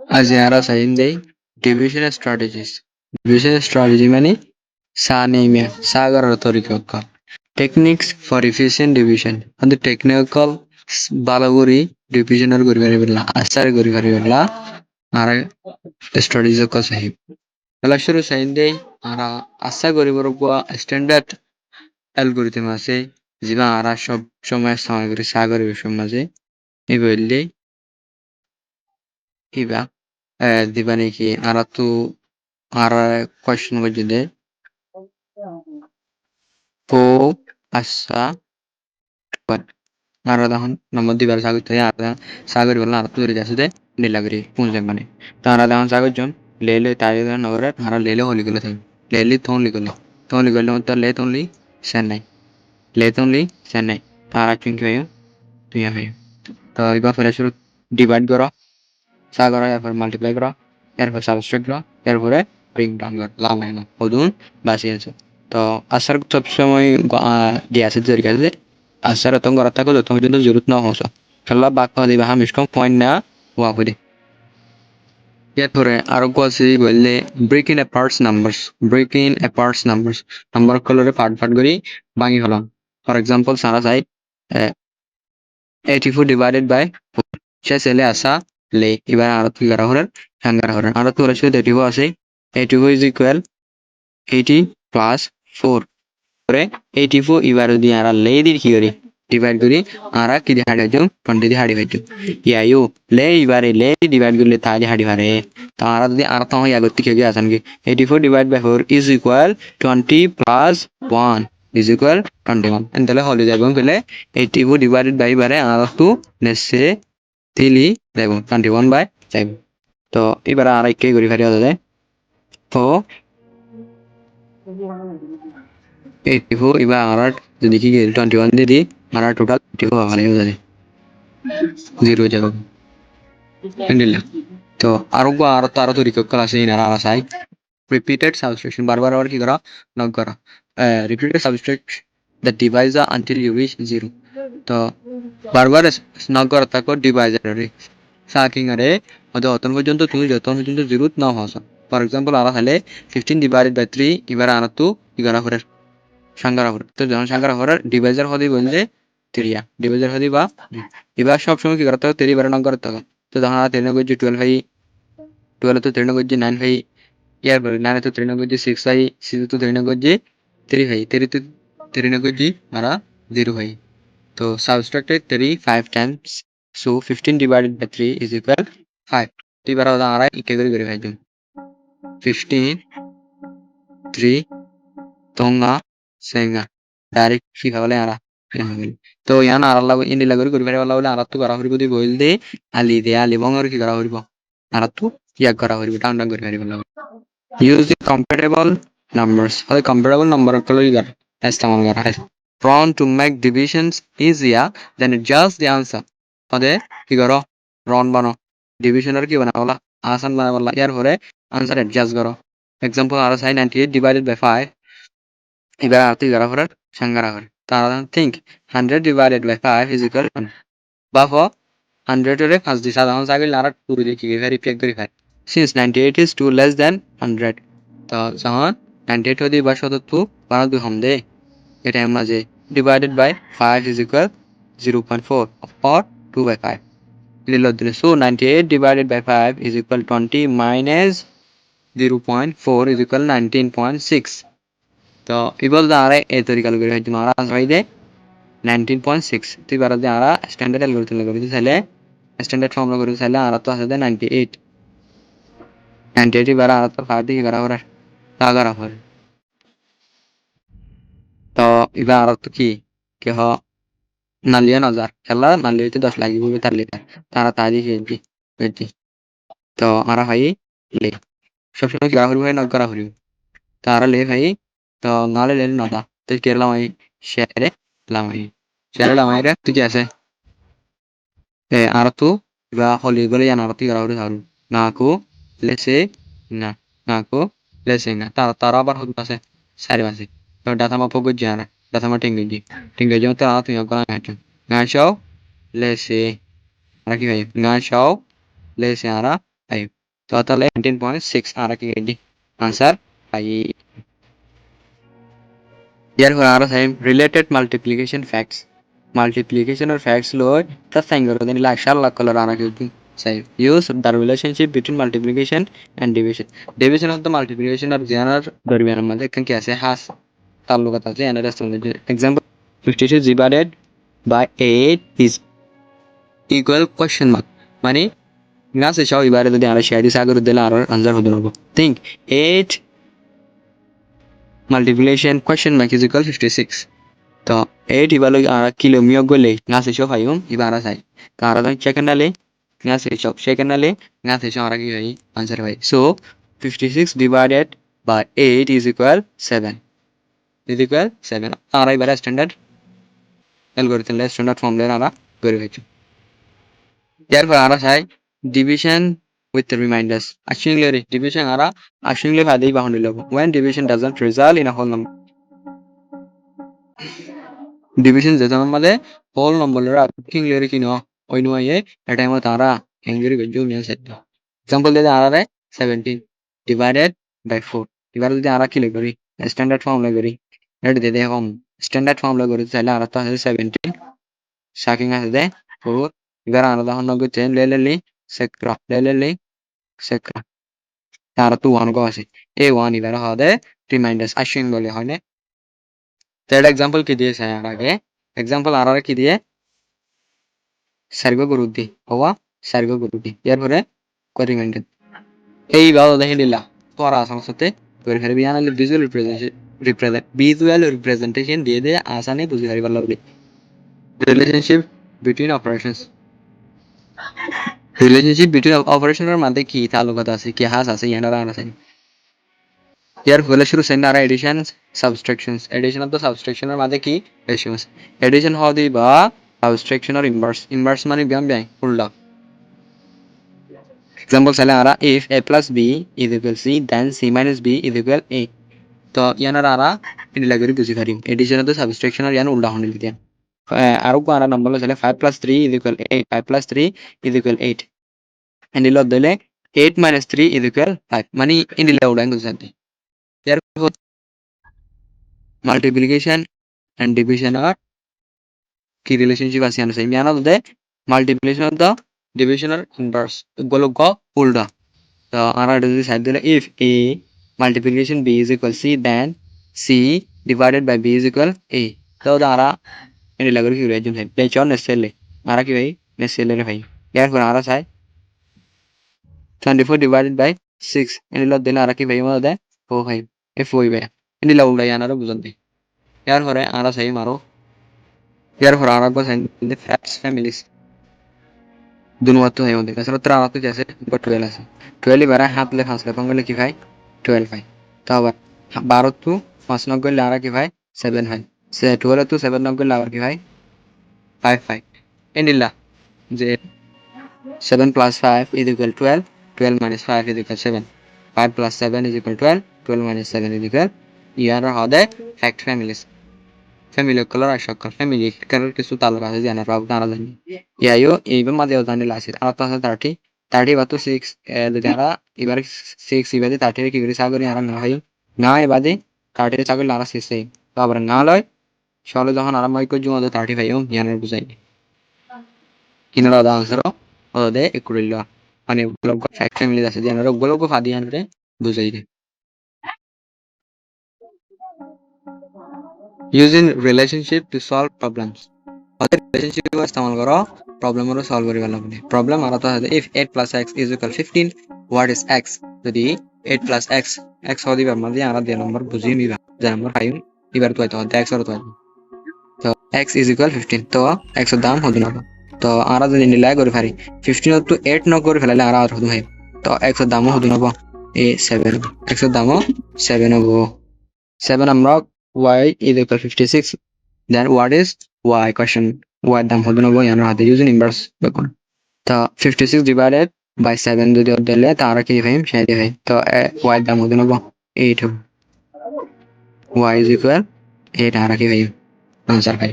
Aziara Sainde, division strategies. Division strategy mani Sanemia, Sagar Authoricaka. Techniques for efficient division. And the technical Balaguri division or Gurivella, Asar Gurivella, are studies of Kosahib. Kalashuru Sainde, Ara Asa Gurivurugua, standard algorithm আছে যিবা আরা সব সময় সামগ্রী সাগর বিষয় মাঝে এগুলি ইবা দিবা নাকি আরা তো আর কোয়েশ্চন করতে po asa আরাধান নম্বর দিবার সাগর থেকে আরাধা সাগর বললাম আরাধ ধরে যাচ্ছে দে নীলাগরি পুঁজে মানে তো আরাধান সাগর জন লেলে তাই নগরে আরা লেলে হলি গেলে থাকি লেলি থন লিগল তো লে থনলি চেন্নাই লে থনলি চেন্নাই তারা চুঙ্কি ভাই তুই ভাই তো এবার ফেলে শুরু ডিভাইড করো সাগর এরপর মাল্টিপ্লাই করো এরপর সাবস্ট্রাক্ট করো এরপরে ব্রিং ডাউন করো লাগাই না হদুন বাসি আছে তো আসার সবসময় দিয়ে আছে তৈরি আছে asar atong garata ko dotong jento jurut na hoso kala bakpa di baham iskom point na wapudi এরপরে আরো আছে বললে breaking apart numbers নাম্বার কলরে পার্ট করি ভাঙি হলাম ফর এক্সাম্পল সারা চাই 84 divided by 4 সে ছেলে আসা লে এবার আরো কি করা হরেন হ্যাঙ্গার হরেন আরো তো হচ্ছে 84 আছে 84 is equal 80 plus 4 করে 84 এবার যদি আর লে দিই কি করি ডিভাইড করি আর কি দিয়ে হাড়ি হইতো 20 দিয়ে হাড়ি হইতো ইয়ায়ু লে এবারে লে ডিভাইড করলে তাহলে হাড়ি পারে তো আর যদি আর তো হয় আগত থেকে গিয়ে আছেন কি 84 divide by 4 is equal 20 plus 1 is equal 21 and তাহলে হলে যাবে বলে 84 ডিভাইডেড বাই বারে আর তো নেসে তিলি দেব 21 বাই যাইব তো এবারে আর কি করি ফারি হতে তো 84 এবার আর যদি কি 21 দিয়ে দিই আর টোটাল 84 হবে না জিরো যাবে বুঝলি তো আরো তৈরি করতে আছে ইনারা আসাই repeated subtraction বারবার আবার কি করা নক করা repeated subtraction the divisor until you reach zero তো বারবার নক করা থাকো ডিভাইজার সাকিং আরে হয়তো অতন পর্যন্ত তুমি যত পর্যন্ত জিরো না হস ফর এক্সাম্পল আর হলে 15 ডিভাইডেড বাই 3 এবার আর তো কি করা করে সাংগারা করে তো যখন সাংগারা করার ডিভাইজার হদি বললে তিরিয়া ডিভাইজার হদি বা এবার সবসময় কি করতে হবে তেরি বারে নক করতে হবে তো তখন আর তেরি নক করছি 12 ভাই 12 তো তেরি নক করছি 9 ভাই ইয়ার বলে 9 তো তেরি নক করছি 6 ভাই 6 তো তেরি নক করছি 3 ভাই 3 তো তেরি নক করছি মারা 0 ভাই তো subtracted 3 5 times so 15 divided by 3 is equal 5 তো এবার আমরা ইকে করে ভাই 15 3 tonga senga direct শিখাবলে আরা তো ইয়ান আর লাগ ইন্দি লাগরি করি পারে বলা বলে আর তো করা হরিব দি বইল দে আলি দে আলি বঙ্গর কি করা হরিব আর তো ইয়া করা হরিব টাউন টাউন করি পারে বলা use the comparable numbers or the comparable number of color gar istemal kara hai prone to make divisions easier than just the answer ode কি করো রন বানো ডিভিশনের কি বানা বলা আসান বানা বলা ইয়ার পরে আনসার অ্যাডজাস্ট করো example R Sai 98 divided by 5 এবার আরতি করা হরার সংজ্ঞা করে তারা think 100 divided by 5 is equal to 1 বা ফ 100 এর 5 দি সাধারণ সাইকেল আর 2 দেখি ভেরিফাই করি phi since 98 is 2 less than 100 তো যখন 98 হদি বা শত 2 বানা 2 হম দে এটা আমরা যে divided by 5 is equal 0.4 or 2 by 5 লিলো দিলে so 98 divided by 5 is equal 20 minus 0.4 is equal 19.6 তো এবার দাঁড়ায় এই তরিকা করে হয়তো মারা আসবাই দে 19.6 তুই বারা দে আরা স্ট্যান্ডার্ড অ্যালগরিদম করতে চাইলে স্ট্যান্ডার্ড ফর্মুলা করতে চাইলে আরা তো আছে 98 98 বারা আরা তো ফার দিকে করা করে তা করা হয় তো এবার আরা তো কি কে হ নালিয়া নজার খেলা নালিয়াতে 10 লাগিব তার লিটার তারা তাজি খেলছি খেলছি তো আরা ভাই লে সবসময় কি করা হইব নক করা হইব তারা লে ভাই তো নালে লে নদা তো কেরলা ভাই শেয়ারে লামাই শেয়ারে লামাই রে তুই কি আছে aratu iba holigole yan aratu garawri haru ngaku lese na ngaku lese na tara abar hot base sari base to data ma pogo jana data ma tinggi jon ta atu yang kala ngachu ngashau lese ara ki bhai ngashau lese ara 5 তো তাহলে 19.6 আর কি গেলি answer 5 therefore our time related multiplication facts multiplication or facts lo ta sangar den la shalla color ana ki say use the relationship between multiplication and division of the multiplication or general darmiyan madhe kan kaise has ताल्लुकात আছে এনার example 56 divided by 8 is equal question mark মানে glass এসব এবারে যদি আমরা share দিই সাগর দিলে আর আনসার হতে পারবো think 8 multiplication question mark is equal 56 তো 8 ইবালো আর কিলো মিয়গ গলে গ্লাস এসব পাইম ইবারা চাই কারণ সেকেন্ডালে গ্লাস এসব সেকেন্ডালে গ্লাস এসব আর কি হয় আনসার হয় so 56 divided by 8 is equal 7 is equal 7 আর এবারে standard algorithm le standard form le ara করে হয়েছে therefore ara sai division with the reminders actually division ara actually ভাদেই বাহুনি লব when division doesn't result in a whole number division যেটা মানে whole number এর actually কি no ওই নয় এটা মত তারা angry গজু মিয়া সেট example দিলে ara 17 divided by 4 এবার যদি ara কি করি standard form le করি এটা দিয়ে দেখুন standard form le করি তাহলে ara তো 17 Shocking as the four. Ibar another one go chain leleli secra. Tara two one go asi. A one ibar hade reminders ashing bole hoine. Third example ki diye sai arage. Example arare ki diye sargo gurudi. Howa sargo gurudi. Yar pore ko reminded. এই বাবা দেখে দিলা তোরা সংসতে করে ফেরবি আনালে visual representation দিয়ে দে আসানে বুঝি পারিবার লাগবে relationship between operations relationship between operational mande ki talukat ase ki has ase yanara ase here hole shuru sendara additions subtractions addition of the subtraction or mande ki ratios addition hodi ba subtraction or inverse mane byam byai ulta example sala ara if a plus b is equal c then c minus b is equal a to yanara ara in lagari buji parim addition of the subtraction or yan ulta honil diyan aru ko ara number lo sala 5 plus 3 is equal 8 5 plus 3 is equal 8 and ilo dele 8 minus 3 is equal 5 money in ilo udah ngusante therefore multiplication and division are key relationship asian same yana de multiplication of the division or inverse gologo ulda so ara do side dele if a multiplication b is equal c then c divided by b is equal a so the ara in ilo ki rejum hai play chon necessarily ara ki bhai necessarily bhai therefore ara sai 24 divided by 6 ఇందులో దీని అరకి వెయ్యి మొదదే 45 F4 ఇవే ఇందులో ఉన్నాయి అన్నారు బుజంది यार हो रहा है आरा सही मारो यार हो रहा है इन फैक्ट्स फैमिलीज दोनों बात तो है होते हैं सर आरा तो जैसे बट 12 है 12 बारा हाथ ले फांस ले पंगले की भाई 12 भाई तो अब 12 तो 5 नग गले आरा की भाई 7 भाई से 12 तो 7 नग गले आरा की भाई 5 5 इंदिला जे 7 plus 5 is equal 12 12 minus 5 is equal 7 5 plus 7 is equal 12 12 minus 7 is equal ইয়ার হবে ফ্যাক্ট ফ্যামিলিজ ফ্যামিলি কলর আশক ফ্যামিলি কারণ কিছু তালুক আছে জানা পাবো তারা জানি ইয়াইও এইবার মাঝে জানি লাসি আর তো আছে 30 30 বা তো 6 যদি আমরা এবারে 6 ইবাদে 30 কি করে সাগরি আর না হয় না এবাদে 30 সাগরি লারা শেষে তো আবার না লয় সলে যখন আরম্ভ হয় জুম 35 ইয়ানের বুঝাই কিনারা দা আনসার de equilibrio মানে ওগুলো ফ্যাক্ট ফ্যামিলি আছে যে আমরা ওগুলো ফাদি আনরে বুঝাই রে using relationship to solve problems অতএব relationship को इस्तेमाल करो प्रॉब्लम को सॉल्व करिबा लागबे प्रॉब्लम आरा तो है if 8 plus x is equal 15 what is x যদি 8 plus x x होदी बा মানে आरा दे नंबर बुझी निबा যে नंबर 5 এবার তো হয়তো x আর তো তো x is equal 15 তো x এর দাম হতো না তো আরা যদি নিলাই করে পারি 15 to 8 ন করে ফেলালে আরা আর হতো ভাই তো x এর দামও হতো না a 7 x এর দামও 7 হবো 7 আমরা y is equal 56 then what is y question y দাম হতো না আমরা হাতে ইউজিং ইনভার্স বেকন তো 56 divided by 7 যদি দিলে তারা কি ভাই সেটা ভাই তো y দাম হতো না 8 y is equal 8 আরা কি ভাই आंसर भाई